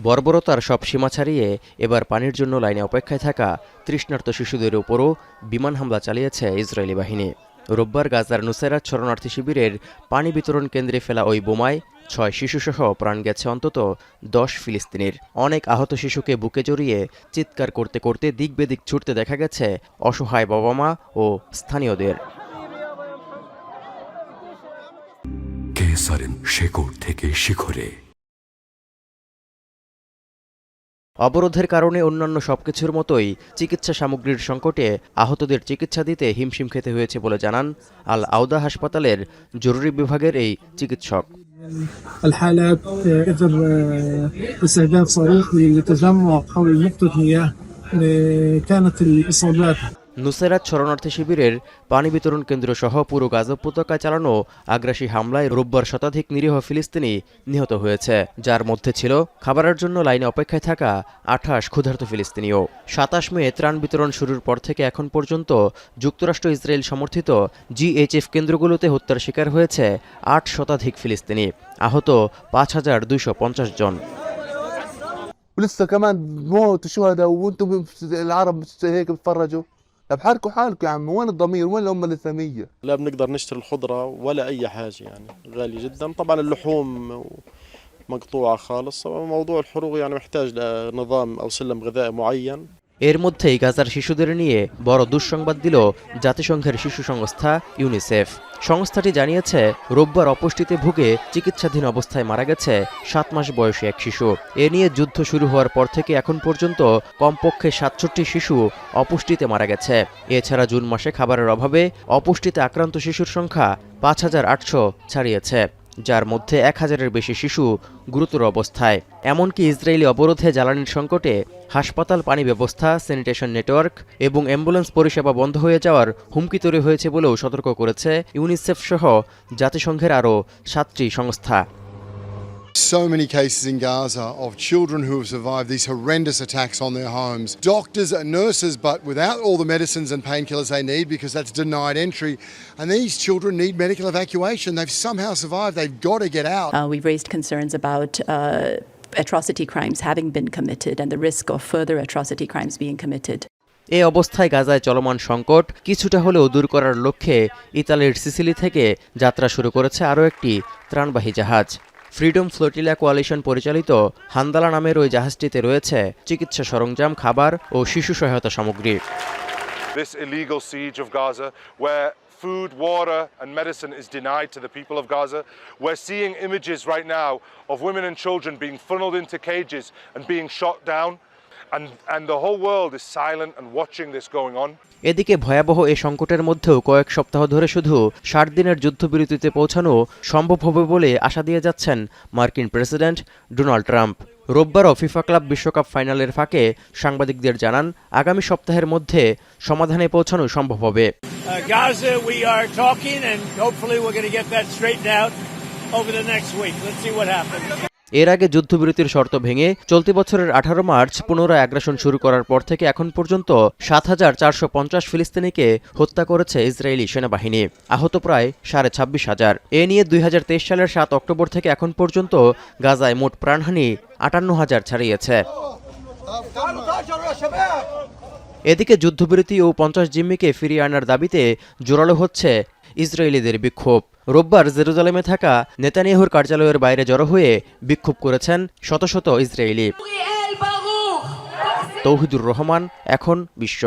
বর্বরতার সব সীমা ছাড়িয়ে এবার পানির জন্য লাইনে অপেক্ষায় থাকা তৃষ্ণার্ত শিশুদের উপরও বিমান হামলা চালিয়েছে ইসরায়েলি বাহিনী। রোববার গাজার নুসাইরাত শরণার্থী শিবিরের পানি বিতরণ কেন্দ্রে ফেলা ওই বোমায় ৬ শিশুসহ প্রাণ গেছে অন্তত ১০ ফিলিস্তিনির। অনেক আহত শিশুকে বুকে জড়িয়ে চিৎকার করতে করতে দিক বেদিক ছুটতে দেখা গেছে অসহায় বাবা মা ও স্থানীয়দের। শেকড় থেকে শিখরে। অবরোধের কারণে অন্যান্য সবকিছুর মতোই চিকিৎসা সামগ্রীর সংকটে আহতদের চিকিৎসা দিতে হিমশিম খেতে হয়েছে বলে জানান আল আউদা হাসপাতালের জরুরি বিভাগের এই চিকিৎসক। নুসাইরাত শরণার্থী শিবিরের পানি বিতরণ কেন্দ্র সহ পুরো গাজা উপত্যকায় চালানো আগ্রাসী হামলায় রোববার শতাধিক নিরীহ ফিলিস্তিনি নিহত হয়েছে, যার মধ্যে ছিল খাবারের জন্য লাইনে অপেক্ষায় থাকা ২৮ ক্ষুধার্ত ফিলিস্তিনিও। ২৭ মে ত্রাণ বিতরণ শুরুর পর থেকে এখন পর্যন্ত যুক্তরাষ্ট্র ইসরায়েল সমর্থিত জিএইচএফ কেন্দ্রগুলোতে হত্যার শিকার হয়েছে ৮ শতাধিক ফিলিস্তিনি, আহত ৫,২৫০ জন। ولسه كمان موت وشهداء وانتم العرب هيك بتفرجوا. طب حركوا حالكم يا عم، وين الضمير؟ وين الأمة الإسلامية؟ لا بنقدر نشتري الخضرة ولا أي حاجة، يعني غالي جدا. طبعا اللحوم مقطوعة خالص. موضوع الحروق يعني محتاج لنظام أو سلم غذائي معين. এর মধ্যেই গাজার শিশুদের নিয়ে বড় দুঃসংবাদ দিল জাতিসংঘের শিশু সংস্থা ইউনিসেফ। সংস্থাটি জানিয়েছে রোববার অপুষ্টিতে ভুগে চিকিৎসাধীন অবস্থায় মারা গেছে ৭ মাস বয়সী এক শিশু। এ নিয়ে যুদ্ধ শুরু হওয়ার পর থেকে এখন পর্যন্ত কমপক্ষে ৬৭ শিশু অপুষ্টিতে মারা গেছে। এছাড়া জুন মাসে খাবারের অভাবে অপুষ্টিতে আক্রান্ত শিশুর সংখ্যা ৫,৮০০ ছাড়িয়েছে, যার মধ্যে ১,০০০-এর বেশি শিশু গুরুতর অবস্থায়। এমনকি ইসরায়েলি অবরোধে জ্বালানির সংকটে হাসপাতাল, পানি ব্যবস্থা, স্যানিটেশন নেটওয়ার্ক এবং অ্যাম্বুলেন্স পরিষেবা বন্ধ হয়ে যাওয়ার হুমকি তৈরি হয়েছে বলেও সতর্ক করেছে ইউনিসেফ সহ জাতিসংঘের আরও ৭টি সংস্থা। So many cases in Gaza of children who have survived these horrendous attacks on their homes. Doctors and nurses, but without all the medicines and painkillers they need because that's denied entry. And these children need medical evacuation. They've somehow survived. They've got to get out. We've raised concerns about atrocity crimes having been committed and the risk of further atrocity crimes being committed. এ অবস্থায় গাজায় চলমান সংকট কিছুটা হলেও দূর করার লক্ষ্যে ইতালির সিসিলি থেকে যাত্রা শুরু করেছে আরও একটি ত্রাণবাহী জাহাজ। ফ্রিডম ফ্লোটিলা কোয়ালিশন পরিচালিত হান্দালা নামের ওই জাহাজটিতে রয়েছে চিকিৎসা সরঞ্জাম, খাবার ও শিশু সহায়তা সামগ্রী। This illegal siege of Gaza, where food, water and medicine is denied to the people of Gaza. We're seeing images right now of women and children being funneled into cages and being shot down. And the whole world is silent and watching this going on. এদিকে ভয়াবহ এই সংকটের মধ্যেও কয়েক সপ্তাহ ধরে শুধু ৬০ দিনের যুদ্ধবিরতিতে পৌঁছানো সম্ভব হবে বলে আশা দিয়ে যাচ্ছেন মার্কিন প্রেসিডেন্ট ডোনাল্ড ট্রাম্প। রোববারও ফিফা ক্লাব বিশ্বকাপ ফাইনালের ফাঁকে সাংবাদিকদের জানান আগামী সপ্তাহের মধ্যে সমাধানে পৌঁছানো সম্ভব হবে। Gaza, we are talking and hopefully we're going to get that straightened out over the next week. Let's see what happens. এর আগে যুদ্ধবিরতির শর্ত ভেঙে চলতি বছরের ১৮ মার্চ পুনরায় আগ্রাসন শুরু করার পর থেকে এখন পর্যন্ত ৭,৪৫০ ফিলিস্তিনিকে হত্যা করেছে ইসরায়েলি সেনাবাহিনী, আহত প্রায় ২৬,৫০০। এ নিয়ে ২০২৩ সালের ৭ অক্টোবর থেকে এখন পর্যন্ত গাজায় মোট প্রাণহানি ৫৮,০০০ ছাড়িয়েছে। এদিকে যুদ্ধবিরতি ও ৫০ জিম্মিকে ফিরিয়ে আনার দাবিতে জোরালো হচ্ছে ইসরায়েলিদের বিক্ষোভ। রোববার জেরুজালেমে থাকা নেতানিয়াহুর কার্যালয়ের বাইরে জড়ো হয়ে বিক্ষোভ করেছেন শত শত ইসরায়েলি। তৌহিদুর রহমান, এখন বিশ্ব।